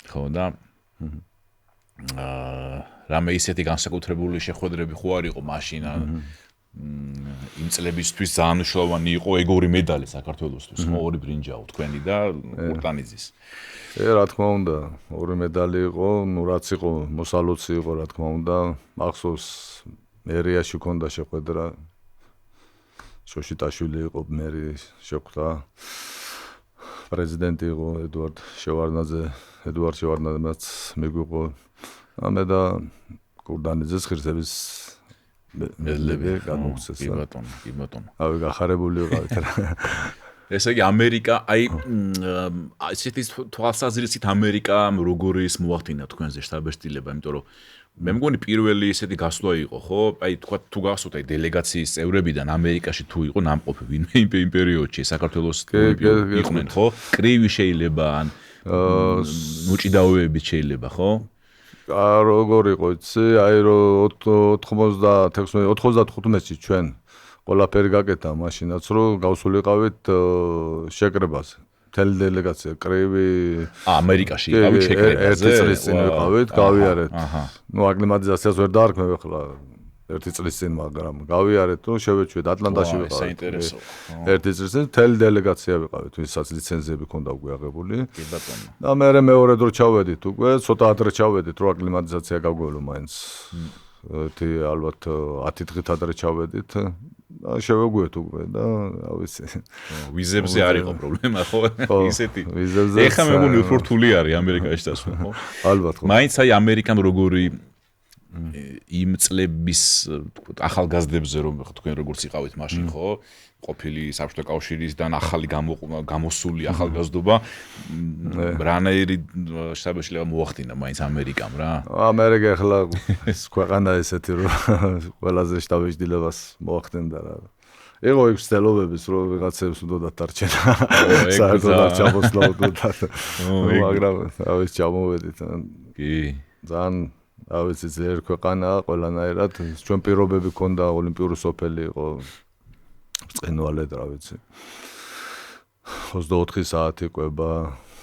ხო და რამე ისეთი განსაკუთრებული შეხვედრები ხო არ იყო მაშინ იმ წლებისთვის ძალიან მნიშვნელოვანი იყო ეგორი медали საქართველოსთვის ხო ორი ბრინჯაო თქვენი და კურტანიძის. რა თქმა უნდა, ორი медали იყო, ნუ რაც იყო, მოსალოცი იყო, რა თქმა უნდა, მახსოვს მერიაში ქონდა შეხვედრა. შოშიტაშვილი იყო მერი შეხვდა. პრეზიდენტი იყო ედუარდ შევარდნაძემაც მიგვიყო. მე და კურტანიძეს ღირსების მედლები განუხსეს. კი ბატონო. ავი გახარებული ვიყავით რა. ესე იგი ამერიკა აი ესეთი თვალსაზრისით ამერიკამ როგორი ის მოახდინა თქვენზე შთაბეჭდილება, იმიტომ რომ მე მგონი პირველი ესეთი გასვლა იყო, ხო? აი თქვა თუ გახსოვთ აი დელეგაციის წევრებიდან ამერიკაში თუ იყო ნამყოფი ვინმე იმ პერიოდში საქართველოს იყვნენ, ხო? კრივი შეიძლება ან ნუჭიდაოები შეიძლება, ხო? როგორ იყო იცი, აი რომ 95-ში ჩვენ ყველაფერი გაკეთა მაშინაც რომ გავსულიყავით შეკრებაზე. მთელი დელეგაცია კრივი ამერიკაში იყავით შეკრებაზე. ერთი წლის წინ ვიყავით, გავიარეთ. ნუ აკლიმატიზაციას ვერ დაარქმევ ახლა ერთი წლის წინ, მაგრამ გავიარეთ, რომ შევეჩვეთ ატლანტაში ვიყავით. საინტერესო. ერთი წლის წინ მთელი დელეგაცია ვიყავით, ვისაც ლიცენზიები ჰქონდა უკვე აღებული. კი ბატონო. და მე მეორე დრო ჩავედით უკვე, ცოტა ადრე ჩავედით, რომ აკლიმატიზაცია გავგვევლო მაინც. ერთი ალბათ 10 დღით ადრე ჩავედით. და შევეგვიეთ უკვე და რა ვიცი. ვიზებზე არ იყო პრობლემა, ხო? ისეთი. ვიზებზე. ეხლა მე მგონი უფრო რთული არის ამერიკაში დასვლა, ხო? ალბათ ხო. მაინც აი ამერიკამ როგორი იმ წლების ახალგაზრდებზე რომ თქვენ როგორც იყავით მაშინ ხო ყოფილი საბჭოთა კავშირისგან ახალი გამოსული ახალგაზრდობა რანაირი შეიძლება მოახდინა მაინც ამერიკამ რა ამერიკა ახლა ქვეყანა ესეთი რომ ყველაზე შტაბეჭდილებას მოახდენდა რა იყო იქ ცდილობების რომ ვიღაცებს უნდათ დარჩენა საერთოდ არ ჩამოსვლაოდათ მაგრამ ავის ჩამოვედით კი ძალიან რა ვიცი ძლიერ ქვეყანაა ყველანაირად ჩვენ პირობები ქონდა ოლიმპიური სოფელი იყო წინვალედ რა ვიცი 24 საათი ყვება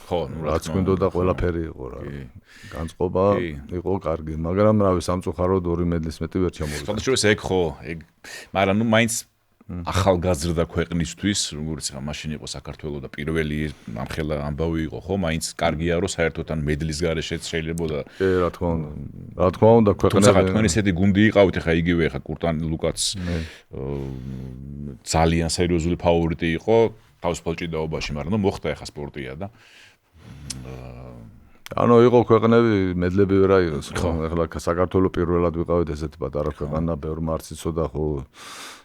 ხო რაც გვინდოდა ყველაფერი იყო რა განწყობა იყო კარგი მაგრამ რა ვიცი სამწუხაროდ 2 მედლის მეტი ვერ ჩამოვიდა სხვადასხვა ეგ ხო ეგ მაგრამ ნუ მაინც ახალგაზრდა ქვეყნისთვის როგორც ხა მაშინ იყო საქართველოს და პირველი ამხელა ამბავი იყო ხო მაინც კარგია რომ საერთოდ ან მედლის გარეშეც შეიძლებოდა კი რა თქმა უნდა ქვეყნები თუმცა თქვენ ესეთი გუნდი იყავით ხა იგივე ხა კურტან ლუკაც ძალიან სერიოზული ფავორიტი იყო თავისუფალ ჭიდაობაში მაგრამ მოხდა ხა სპორტია და ანუ იყო ქვეყნები მედლები ვერ აიღეს ხო ახლა საქართველოს პირველად ვიყავით ესეთი პატარა ქვეყანა ბევრ მარც იცოდა ხო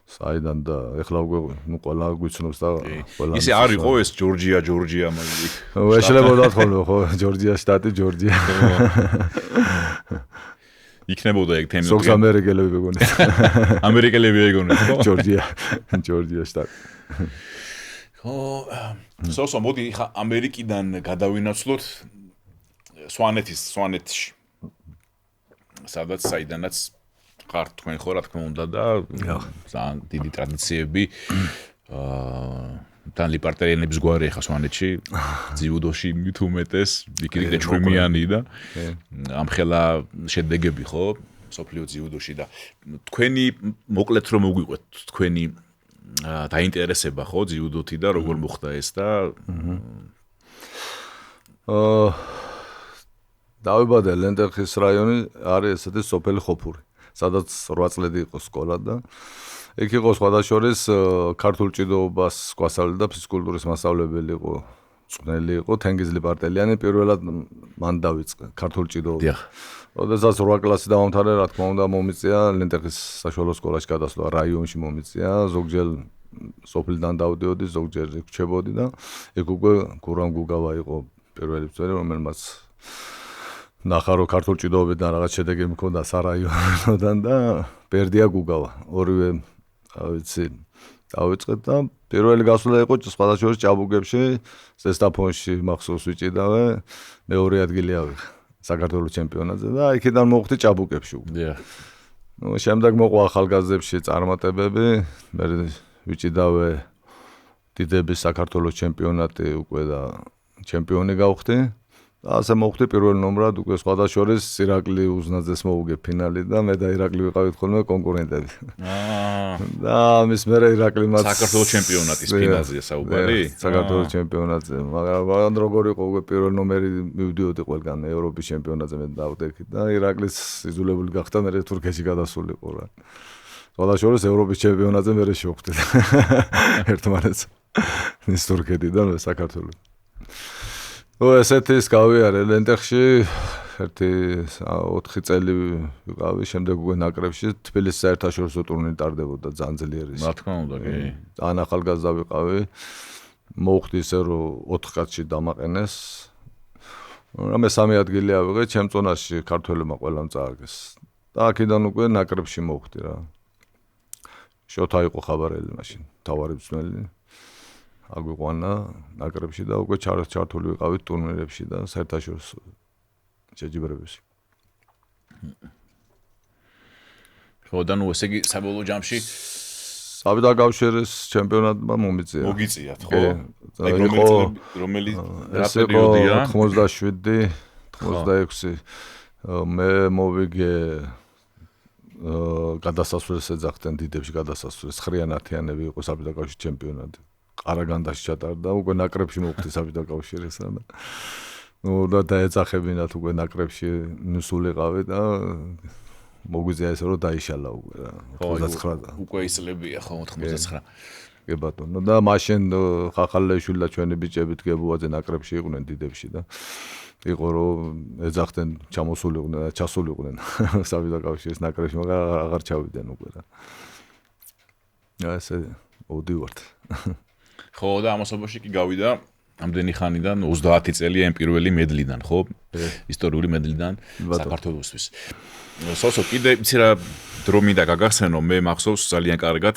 საიდან და ეხლა უკვე ნუ ყველა გვიცნობს და ყველა ისე არ იყო ეს ჯორჯია შეიძლება ხოლმე ხო ჯორჯია შტატი ჯორჯია იქნებოდა ეგ თემი ზოგს ამერიკელები ვეგონეთ ამერიკელები ვეგონეთ ხო ჯორჯია შტატი ხო სოსო მოდი ხა ამერიკიდან გადავინაცვლოთ სვანეთში სადაც საიდანაც ხარ თქვენ ხო რა თქმა უნდა და ძალიან დიდი ტრადიციები თან ლიპარტერიანების გვარი ხა სვანეთში ძიუდოში მით უმეტეს იქ ჩრიმიანი და ამხელა შედეგები ხო სოფლიო ძიუდოში და თქვენი მოკლედ რომ მოგვიყვეთ თქვენი დაინტერესება ხო ძიუდოთი და როგორ მოხდა ეს და დავიბადე ლენდერხის რაიონი არის ესეთი სოფელი ხოფური სადაც 8 წლები იყო სკოლა და იქ იყო სხვადასხვის ქართულ ჭიდაობას გვასწავლე და ფიზიკულტურის მასწავლებელი იყო წვნელი იყო თენგიზ ლიპარტელიანი პირველად მან დავიწყე ქართულ ჭიდაობას როდესაც 8 კლასი დავამთავრე რა თქმა უნდა მომიწია ლენდერხის საშუალო სკოლაში გადასვლა რაიონში მომიწია ზოგჯერ სოფლიდან დავდიოდი ზოგჯერ რჩებოდი და იქ უკვე გურამ გუგავა იყო პირველი წელი რომელმაც ნახარო ქართულ ჭიდაობიდან რაღაც შედეგი მქონდა სარაიონოდან და ბერდია გუგავა ორივე ვიცი დავიწყეთ და პირველი გასვლა იყო სხვადასხვა ჭაბუკებში ზესტაფონში მახსოვს ვიჭიდავე მეორე ადგილი ავიღე საქართველოს ჩემპიონატზე და იქიდან მოვხდი ჭაბუკებში უკვე ნუ შემდეგ მოყვა ახალგაზრდებში წარმატებები მე ვიჭიდავე დიდების საქართველოს ჩემპიონატი უკვე და ჩემპიონი გავხდი ასე მოხდი პირველ ნომრად უკვე სხვადასხვის ირაკლი უზნაძეს მოუგე ფინალი და მე და ირაკლი ვიყავით ხოლმე კონკურენტები. და ამის მერე ირაკლი მას საქართველოს ჩემპიონატის ფინალზეა საუბარი? საქართველოს ჩემპიონატზე, მაგრამ როგორ იყო უკვე პირველ ნომერი მივდიოდი ყველგან ევროპის ჩემპიონატზე მე დავდექი და ირაკლის იზოლებული გახდა მე თურქეთში გადასულიყო რა. სხვადასხვის ევროპის ჩემპიონატზე მე შევხვდი. ერთმანეთს ის თურქეთიდან და საქართველოს. ესეთი ის გავიარე ლენდერხში ერთი 4 წელი ვიყავი, შემდეგ უკვე ნაკრებში თბილისის საერთაშორისო ტურნირი ტარდებოდა ძალიან ძლიერი. რა თქმა უნდა, კი. ძალიან ახალგაზრდა ვიყავი. მოვხდი ისე რომ 4 კაცში დამაყენეს. მაგრამ მესამე ადგილი ავიღე, ჩემ წონაში ქართველებმა ყველამ წააგეს. და აქედან უკვე ნაკრებში მოვხდი რა. შოთა იყო ხაბარელი მაშინ, თავარი ბრძნელი. აგვიყვანა ნაკრებში და უკვე ჩართული ვიყავით ტურნირებში და საერთაშორისო შეჯიბრებებში. ხო და ნუ ესე იგი საბოლოო ჯამში საბჭოთა კავშირის ჩემპიონატმა მომიწია. მოგიწიათ, ხო? რომელი ეს იყო 87, 86. მე მოვიგე გადასასვლელს ეძახდნენ დიდებში გადასასვლელს 9-იანები იყო საბჭოთა კავშირის ჩემპიონატი. ყარაგანდაში ჩატარდა, უკვე ნაკრებში მოხვდი საბჭოთა კავშირისთან და და დაეძახებინათ უკვე ნაკრებში ნუსულიყავი და მოგვიძლია ესე რომ დაიშალა უკვე რა 99 უკვე ისლებია ხო 99 კი ბატონო და მაშინ ხახალეშვილი და ჩვენი ბიჭები დგებუაძე ნაკრებში იყვნენ დიდებში და იყო რომ ეძახდნენ ჩამოსულიყვნენ და ჩასულიყვნენ საბჭოთა კავშირის ნაკრებში მაგრამ აღარ ჩავიდნენ უკვე რა ესე ოდივართ ხო და ამასობაში კი გავიდა ამდენი ხანიდან 30 წელია იმ პირველი მედლიდან, ხო? ისტორიული მედლიდან საქართველოსთვის. სოსო კიდე იცი რა დრო მინდა გაგახსენო, მე მახსოვს ძალიან კარგად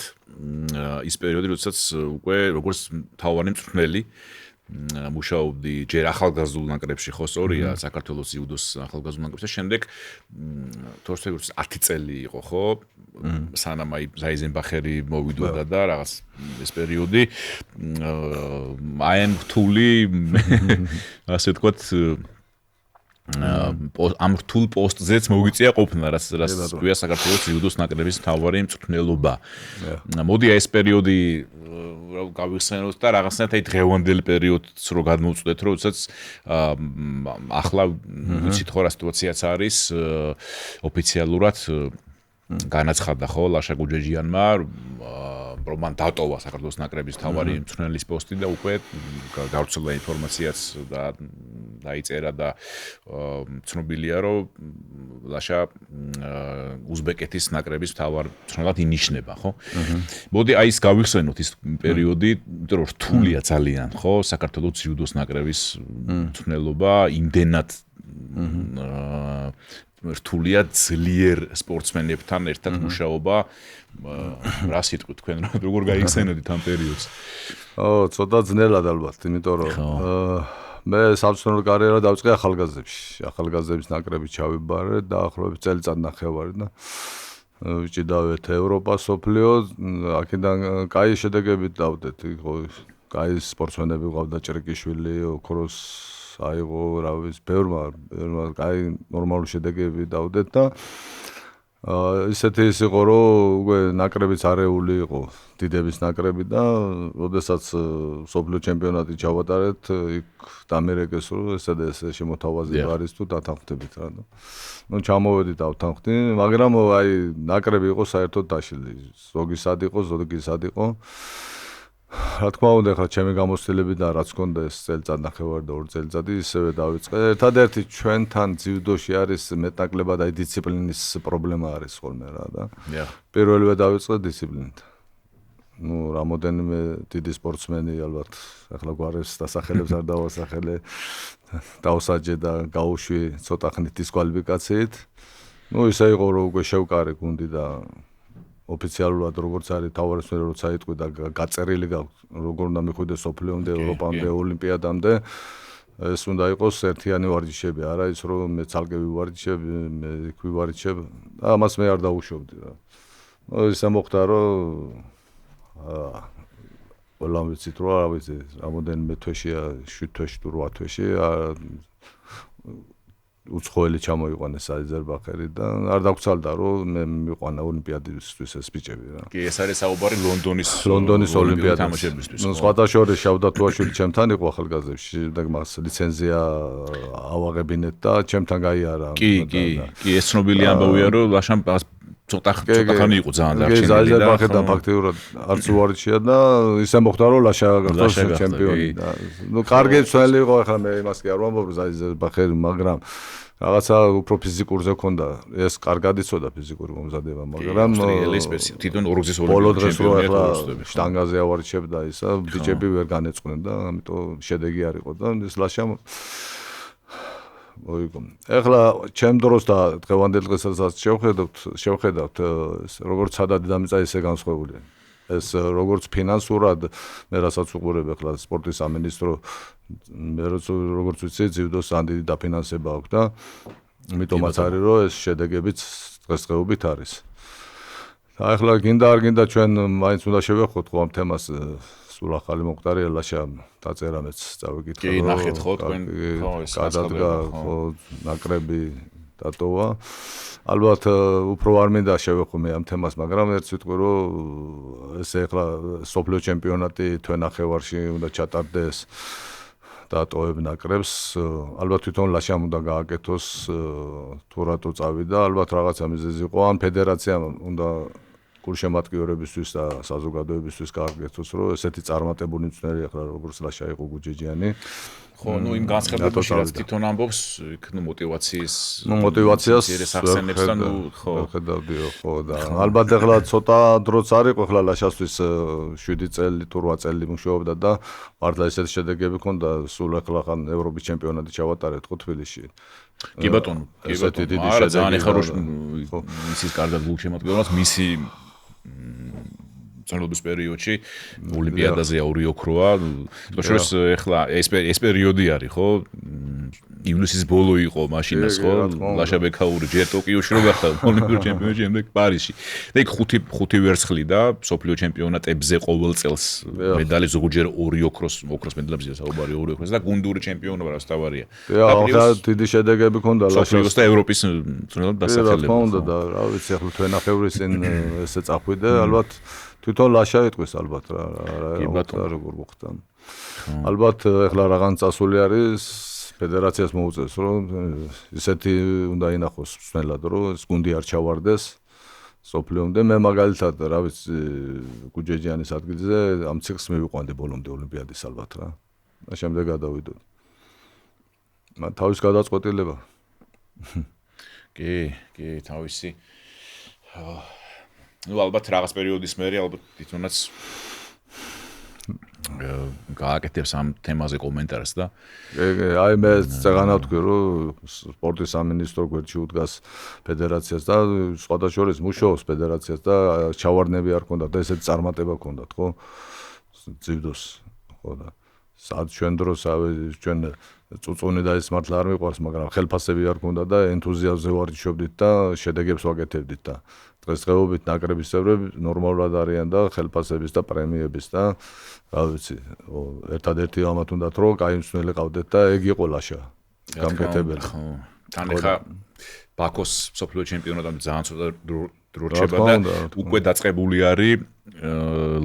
ის პერიოდი, როდესაც უკვე როგორც თავარი მწვრთნელი მუშაობდი ჯერ ახალგაზრდულ ნაკრებში, ხო, სწორია, საქართველოს იუდოს ახალგაზრდულ ნაკრებში და შემდეგ თორსტეგურს 10 წელი იყო, ხო? სანამ აი ზაიზენბახერი მოვიდოდა და რაღაც ეს პერიოდი აენ რთული ასე ვთქვათ ამ რთულ პოსტზეც მოგვიწია ყოფნა რაც ქვია საქართველოს იუდოს ნაკრების მთავარი მწვრთნელობა. მოდი აი ეს პერიოდი გავიხსენოთ და რაღაცნაირად აი დღევანდელი პერიოდს რო გადმოვწყვეტ, როდესაც ახლა ვიცით ხო რა სიტუაციაც არის ოფიციალურად განაცხადა ხო ლაშა გუჯეჯიანმა რომ მან დატოვა საქართველოს ნაკრების მთავარი მწვრთნელის პოსტი და უკვე გავრცელდა ინფორმაციაც და დაიწერა და ცნობილია რომ ლაშა უზბეკეთის ნაკრების მთავარ მწვრთნელად ინიშნება ხო მოდი აი ეს გავიხსენოთ ის პერიოდი იმიტომ რომ რთულია ძალიან ხო საქართველოს იუდოს ნაკრების მწვრთნელობა იმდენად რთულია ძლიერ სპორტსმენებთან ერთად მუშაობა რა სიტყვით თქვენ როგორ გაიხსენებთ ამ პერიოდს? ცოტა ძნელად ალბათ, იმიტომ რომ მე სამწვრთნელო კარიერა დავწყე ახალგაზრდებში. ახალგაზრდების ნაკრები ჩავიბარე და ახლობებით წელიწად ნახევარი და ვიჭიდავთ ევროპა, სოფლიო, აქედან კაი შედეგებით დავდეთ. იყო კაი სპორტსმენები ყავდა ჭრიკიშვილი, ოქროს აიღო, რა ვიცი, ბევრმა კაი ნორმალური შედეგები დავდეთ და ისეთი ის იყო რომ უკვე ნაკრებიც არეული იყო დიდების ნაკრები და როდესაც სოფლიო ჩემპიონატი ჩავატარეთ იქ დამერეკეს რომ ესა და ესე შემოთავაზება არის თუ დათანხმდებით რა ნუ ჩამოვედით დავთანხმდი მაგრამ აი ნაკრები იყო საერთოდ დაშლილი ზოგი სად იყო ზოგი სად იყო რა თქმა უნდა ხა ჩემი გამოცდილები და რაც მქონდა ეს წელიწად ნახევარი და 2 წელიწადი ისევე დავიწყე. ერთადერთი ჩვენთან ძიუდოში არის მეტნაკლებად აი დისციპლინის პრობლემა არის ხოლმე რა და პირველივე დავიწყე დისციპლინით. ნუ რამოდენიმე დიდი სპორტსმენი ალბათ ახლა გვარებს დასახელებს არ დავასახელე დავსაჯე და გაუშვი ცოტა ხნით დისკვალიფიკაციით. ნუ ისე იყო რომ უკვე შევკარე გუნდი და ოფიციალურად როგორც არის თავარი მსმენელი როცა იტყვი და გაწერილი გაქვს როგორ უნდა მიხვიდე სოფლიომდე, ევროპამდე, ოლიმპიადამდე ეს უნდა იყოს ერთიანი ვარჯიშები, არა ის რომ მე ცალკე ვივარჯიშებ, მე იქ ვივარჯიშებ და ამას მე არ დავუშვებდი რა. ისე მოხდა რომ ყველა ვიცით რომ რა ვიცი, რამოდენიმე თვეშია, 7 თვეში თუ 8 თვეში უცხოელი ჩამოიყვანეს აიზერბახერი და არ დაგვრცალდა რომ მე მიყვანა ოლიმპიადისთვის ეს ბიჭები რა. კი ეს არის საუბარი ლონდონის ოლიმპიადის თამაშებისთვის. ნუ სხვათა შორის შავდა თუაშვილი ჩემთან იყო ახალგაზრდებში და მას ლიცენზია ავაღებინეთ და ჩემთან გაიარა. კი ეს ცნობილი ამბავია რომ ლაშამ ცოტა ხანი იყო ძალიან დარჩენილი და აიზერბახერთან ფაქტიურად არც უარჩია და ისე მოხდა რომ ლაშა გახდა ჩემპიონი და ნუ კარგი ცველი იყო ახლა მე იმას კი არ ვამბობ აიზერბახერი მაგრამ რაღაცა უფრო ფიზიკურზე ქონდა ეს კარგად იცოდა ფიზიკური მომზადება მაგრამ თვითონ ორგზის ოლიმპიადის ჩემპიონი შტანგაზე ავარჩიებ და ისა ბიჭები ვერ განეწყვნენ და ამიტომ შედეგი არ იყო და ეს ლაშა მოიგო. ეხლა ჩემ დროს და დღევანდელ დღესაც შევხედავთ როგორც სადად დამიწა ისე განსხვავებულია. ეს როგორც ფინანსურად მე რასაც უყურებ ეხლა სპორტის სამინისტრო მე როგორც ვიცი ძიუდოს ძალიან დიდი დაფინანსება აქვს და ამიტომაც არის რომ ეს შედეგებიც დღესდღეობით არის. და ეხლა გინდა არ გინდა ჩვენ მაინც უნდა შევეხოთ ხო ამ თემას სულ ახალი მომხდარია ლაშა დაწერა მეც წავიკითხე კი ნახეთ ხო თქვენ ხო ეს გადადგა ხო ნაკრები დატოვა. ალბათ უფრო არ მინდა შევეხო მე ამ თემას, მაგრამ ერთს ვიტყვი, რომ ეს ეხლა სოფლიო ჩემპიონატი თვენახევარში უნდა ჩატარდეს დატოვებ ნაკრებს. ალბათ თვითონ ლაშამ უნდა გააკეთოს თუ რატო წავიდა, ალბათ რაღაცა მიზეზი იყო, ან ფედერაციამ უნდა გულშემატკივრებისთვის და საზოგადოებისთვის გააკეთოს, რომ ესეთი წარმატებული მწვრთნელი ახლა როგორც ლაშა იყო გუჯეჯიანი. ხო, ნუ იმ განცხადებაში რაც თვითონ ამბობს, იქ ნუ მოტივაციას ახსენებს და ნუ ხო ხედავდიო, ხო და ალბათ ახლა ცოტა დროც არ იყო ახლა ლაშასთვის 7 წელი თუ 8 წელი მუშაობდა და მართლა ესეთი შედეგები ჰქონდა, სულ ახლა ხან ევროპის ჩემპიონატი ჩავატარეთ ხო თბილისში. კი ბატონო, არა ძალიან ეხაროშ მისის კარგად გულშემატკივრებას მისი წლების პერიოდში ოლიმპიადაზე ორი ოქროა. თქოს ეხლა ეს პერიოდი არის ხო? ივლისის ბოლო იყო მაშინას ხო? ლაშა ბექაური ჯერ ტოკიოში რო გახდა ოლიმპიური ჩემპიონი, შემდეგ პარიზში. და იქ ხუთი ვერცხლი და სოფლიო ჩემპიონატებზე ყოველ წელს მედალი ზოგჯერ ორი ოქროს მედალებზეა საუბარი, ორი ოქროს და გუნდური ჩემპიონობა რაც თავარია. ახლა დიდი შედეგები ჰქონდა ლაშას და ევროპის მწვრთნელად დასახელება. რა თქმა უნდა და რა ვიცი ახლა თვენახევრის წინ ესე წახვიდე, ალბათ თვითონ ლაშა იტყვის ალბათ რა როგორ მოხდა. ალბათ ახლა რაღაც წასული არის ფედერაციას მოუწევს რომ ისეთი უნდა ინახოს მწვრთნელად რომ ეს გუნდი არ ჩავარდეს სოფლიომდე. მე მაგალითად რა ვიცი გუჯეჯიანის ადგილზე ამ ციკლს მივიყვანდი ბოლომდე ოლიმპიადის ალბათ რა. და შემდეგ გადავიდოდი. მან თავის გადაწყვეტილება. კი, თავისი ნუ ალბათ რაღაც პერიოდის მერე ალბათ თვითონაც გააკეთებს ამ თემაზე კომენტარს და აი მე წეგანა ვთქვი რომ სპორტის სამინისტრო გვერდში უდგას ფედერაციას და სხვადასხვა მუშაობს ფედერაციას და ჩავარდნები არ ქონდათ და ესეთი წარმატება ქონდათ ხო ძივდოს ხო და სად ჩვენ დროს ჩვენ წუწუნი და ეს მართლა არ მიყვარს მაგრამ ხელფასები არ ქონდა და ენთუზიაზმზე ვარჯიშობდით და შედეგებს ვაკეთებდით და დღესდღეობით ნაკრების წევრები ნორმალურად არიან და ხელფასების და პრემიების და რა ვიცი ერთადერთი ამათ უნდათ რომ კაი მწვრთნელი ყავდეთ და ეგ იყო ლაშა გამკეთებელი. თან ახლა ბაქოს სოფლიო ჩემპიონატამდე ძალიან ცოტა დრო რჩება და უკვე დაწყებული არის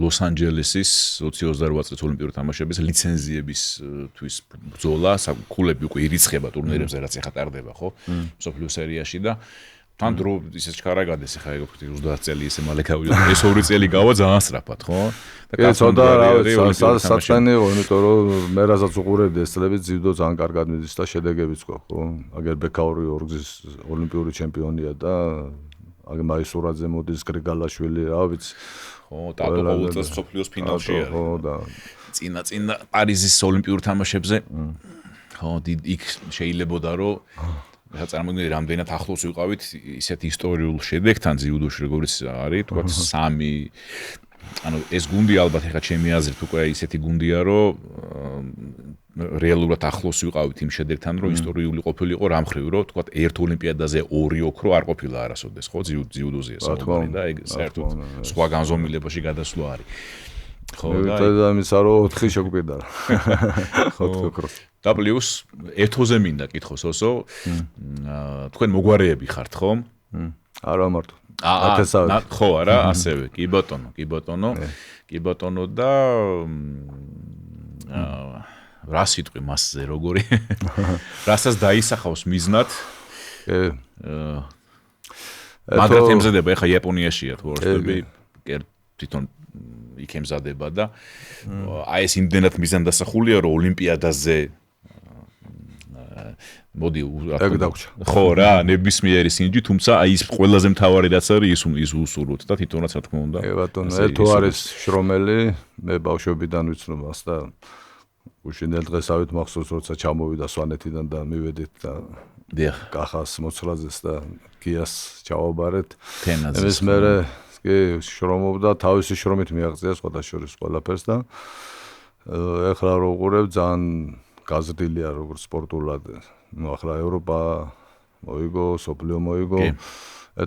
ლოს-ანჯელესის 2028 წლის ოლიმპიური თამაშების ლიცენზიებისთვის ბრძოლა, ქულები უკვე ირიცხება ტურნირებზე რაც ახლა ტარდება ხო სოფლიო სერიაში და თან დრო ისე ჩქარაგადეს ახლა ეგ ვთქვი 30 წელი ისე მალე გავიდა ეს 2 წელი გავა ძალიან სწრაფად ხო და ცოტა რა ვიცი საწყენი იყო იმიტომ რომ მე რასაც უყურებდი ეს წლები ძივდო ძალიან კარგად მიდის და შედეგებიც ყო ხო აგერ ბექაური ორგზის ოლიმპიური ჩემპიონია და აგერ მაისურაძე მოდის გრიგალაშვილი რა ვიცი ხო ტატო ყოველწელს სოფლიოს ფინალში არის ხო და წინა პარიზის ოლიმპიურ თამაშებზე ხო იქ შეიძლებოდა რომ რა წარმოგიდგენთ რამდენად ახლოს ვიყავით ისეთ ისტორიულ შედეგთან ძიუდოში როგორც არის თქვა 3 ანუ ეს გუნდი ალბათ ეხა ჩემი აზრით უკვე ისეთი გუნდია რომ რეალურად ახლოს ვიყავით იმ შედეგთან რომ ისტორიული ყოფილიყო რამხრივ რომ თქვა ერთ ოლიმპიადაზე 2 ოქრო არ ყოფილა არასოდეს ხო ძიუდოზია საუბარი და ეგ საერთოდ სხვა განზომილებაში გადასვლა არის ხო და იმისა რომ 4 შეგვიდა ხო ოქრო და პლუს ეთოზე მინდა კითხოს ოსო თქვენ მოგვარეები ხართ ხო? არა მარტო. ხო არა, ასევე. კი ბატონო და რა სიტყვი მასზე როგორი? რასაც დაისახავს მიზნად? მაგრამ ემზადება ახლა იაპონიაშია თუ ორსტები თვითონ იქ ემზადება და აი ეს იმდენად მიზანდასახულია რომ ოლიმპიადაზე მოდი ხო რა ნებისმიერი სინჯი თუმცა აი ის ყველაზე მთავარი რაც არის ის უსურვოთ და თვითონაც რა თქმა უნდა კი ბატონო თუ არის შრომელი მე ბავშვობიდან ვიცნობ მას და უშინდელ დღესავით მახსოვს როცა ჩამოვიდა სვანეთიდან და მივედით და დიახ კახას მოცრაძეს და გიას ჩავაბარეთ ეს მერე კი შრომობდა თავისი შრომით მიაღწია სხვადასხვა ყველაფერს და ეხლა რო უყურებ ძალიან გაზრდილია როგორც სპორტულად ну ახლა ევროპა მოიგო სოფლიო მოიგო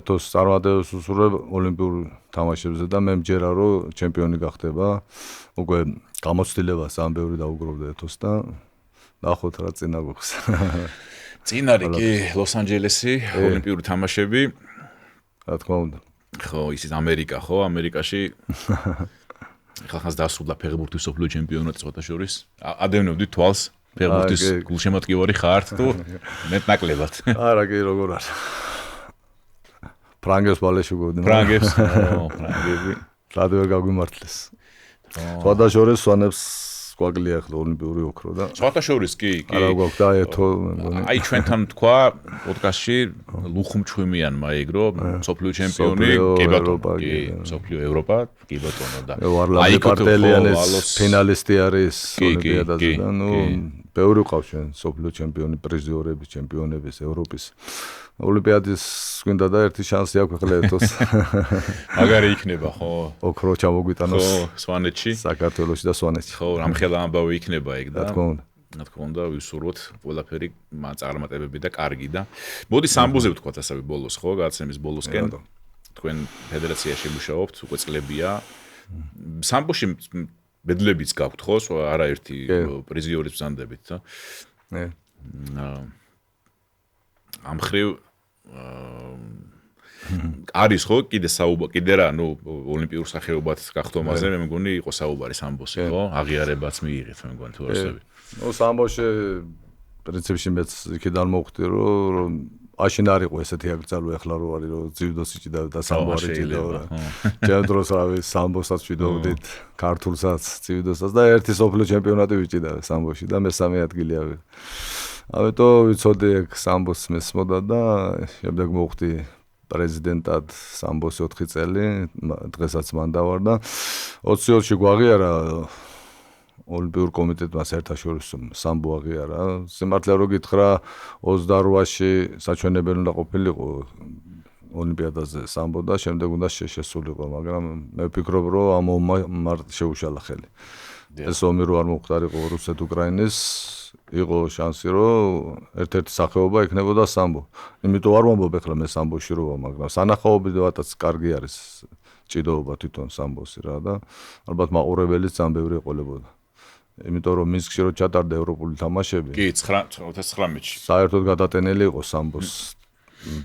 ეთოს წარმატებას უსურვებ ოლიმპიურ თამაშებზე და მე მჯერა რომ ჩემპიონი გახდება უკვე გამოცდილება ძალიან ბევრი დაუგროვდა ეთოს და ნახოთ რა წინა გვაქვს წინ არის კი ლოს-ანჯელესი ოლიმპიური თამაშები. რა თქმა უნდა. ხო, ისიც ამერიკა ხო, ამერიკაში ხალხს დასრულდა ფეხბურთის მსოფლიო ჩემპიონატი სხვათა შორის. ადევნებდი თვალს ფეხბურთის გულშემატკივარი ხართ თუ მეტნაკლებად. არა კი როგორ არის. ფრანგებს ბალეში გოვდი. ფრანგებს, ფრანგები. რად ვერ გაგვიმართლეს. სხვათა შორის სვანებს გვაკლია ახლა ოლიმპიური ოქრო და სხვათა შორის კი. არა გვაქვს და ერთო მეგონი. აი ჩვენთან თქვა პოდკასტში ლუხუმ ჩხვიმიანმა ეგრო მსოფლიო ჩემპიონი კი ბატონო კი მსოფლიო ევროპა კი ბატონო და ვარლამი პარტელიანის ფინალისტი არის ოლიმპიადაზე და ნუ ბევრი ყავს ჩვენ მსოფლიო ჩემპიონი პრიზიორების ჩემპიონების ევროპის ოლიმპიადის გვინდა და ერთი შანსი აქვს ახლა ერთოს მაგარი იქნება ხო ოქრო ჩამოგვიტანოს ხო სვანეთში საქართველოში და სვანეთში ხო რამხელა ამბავი იქნება ეგ და რა თქმა უნდა რა თქმა უნდა ვისურვოთ ყველაფერი წარმატებები და კარგი და მოდი სამბოზე ვთქვათ ასევე ბოლოს ხო გადაცემის ბოლოსკენ თქვენ ფედერაციაში მუშაობთ უკვე წლებია სამბოში მედლებიც გაქვთ ხო არაერთი პრიზიორის ბრძანდებით და ამ ხრივ არის ხო კიდე კიდე რა ნუ ოლიმპიურ სახეობად გახდომაზე მე მგონი იყო საუბარი სამბოში ხო აღიარებაც მიიღეთ მე მგონი თუ არსები ნუ სამბოში პრინციპში მეც იქიდან მოვხდი რომ აშენ არ იყო ესეთი აკრძალვა ახლა რო არის რომ ძიუდოს იჭიდა და სამბო არ იჭიდა რა ჩემ დროს რავი სამბოსაც ვიდოვდით ქართულსაც ძიუდოსაც და ერთი სოფლიო ჩემპიონატი ვიჭიდა სამბოში და მესამე ადგილი ავიღე ამიტომ ვიცოდი ეგ სამბოს მესმოდა და შემდეგ მოვხდი პრეზიდენტად სამბოს 4 წელი დღესაც მან დავარ და 20-ში გვაღიარა ოლიმპიურ კომიტეტმა საერთაშორისო სამბო აღიარა სიმართლე რო გითხრა 28-ში საჩვენებელი უნდა ყოფილიყო ოლიმპიადაზე სამბო და შემდეგ უნდა შესულიყო მაგრამ მე ვფიქრობ რომ ამ ომმა შეუშალა ხელი ეს ომი რო არ მოხდარიყო რუსეთ-უკრაინის იყო შანსი რომ ერთ-ერთი სახეობა იქნებოდა სამბო იმიტომ არ ვამბობ ახლა მე სამბოში როა მაგრამ სანახაობიდანაც კარგი არის ჭიდაობა თვითონ სამბოსი რა და ალბათ მაყურებელიც ძალიან ბევრი ეყოლებოდა იმიტომ რომ მინსკში რო ჩატარდა ევროპული თამაშები კი 2019-ში საერთოდ გადატენილი იყო სამბოს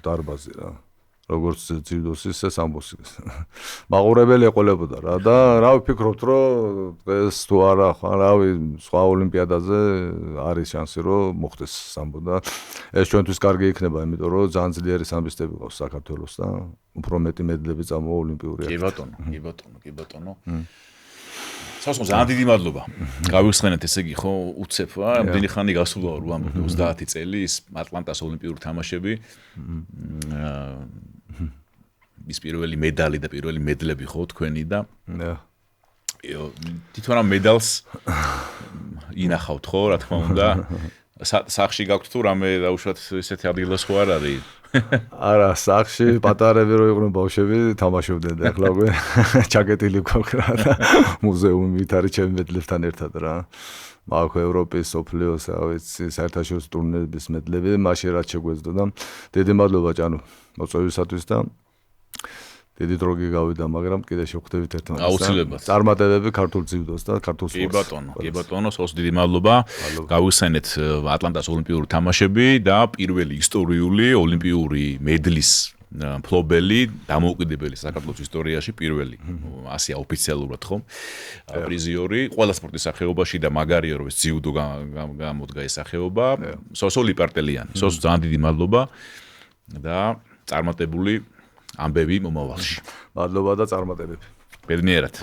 დარბაზი რა როგორც ძიუდოს ისე სამბოსი მაყურებელი ეყოლებოდა რა და რა ვფიქრობთ რომ დღეს თუ არა რავი სხვა ოლიმპიადაზე არის შანსი რომ მოხდეს სამბო და ეს ჩვენთვის კარგი იქნება იმიტომ რომ ძალიან ძლიერი სამბისტები ყავს საქართველოს და უფრო მეტი მედლები წამოვა ოლიმპიური კი ბატონო სასწაულს ძალიან დიდი მადლობა. გავიხსენეთ ესე იგი ხო უცეფა, ამდენი ხანი გასულა რომ ამბობ 30 წელი ის ატლანტას ოლიმპიური თამაშები. ის პირველი медаლი და პირველი მედლები ხო თქვენი და თვითონ ამ медаლს ინახავთ ხო რა თქმა უნდა. სახში გაქვთ თუ რამე დაუშვათ ესეთი ადგილას ხო არ არის? არა, სახში პატარები რო იყვნენ ბავშვები, თამაშობდნენ და ახლა უკვე ჩაკეტილი გვაქვს რა და მუზეუმი ვითარი ჩემი მედლებთან ერთად რა. მაქვს ევროპის, სოფლიოს, რა ვიცი, საერთაშორისო ტურნირების მედლები, მაშინ რაც შეგვეძლო და დიდი მადლობა ჭანუ მოწვევისათვის და დიდი დრო გიგავიდა, მაგრამ კიდე შევხვდებით ერთმანეთს. აუცილებლად. წარმატებები ქართულ ძიუდოს და ქართულ სპორტს. კი ბატონო, სოს დიდი მადლობა. გავიხსენეთ ატლანტას ოლიმპიური თამაშები და პირველი ისტორიული ოლიმპიური მედლის მფლობელი, დამოუკიდებელი საქართველოს ისტორიაში პირველი. ასე ოფიციალურად ხო? პრიზიორი ყველა სპორტის სახეობაში და მაგარია რომ ეს ძიუდო გამოდგა ეს სახეობა. სოსოლი პარტელიანი. სოს ძალიან დიდი მადლობა და წარმატებული ამბები მომავალში. მადლობა და წარმატებები. ბედნიერად.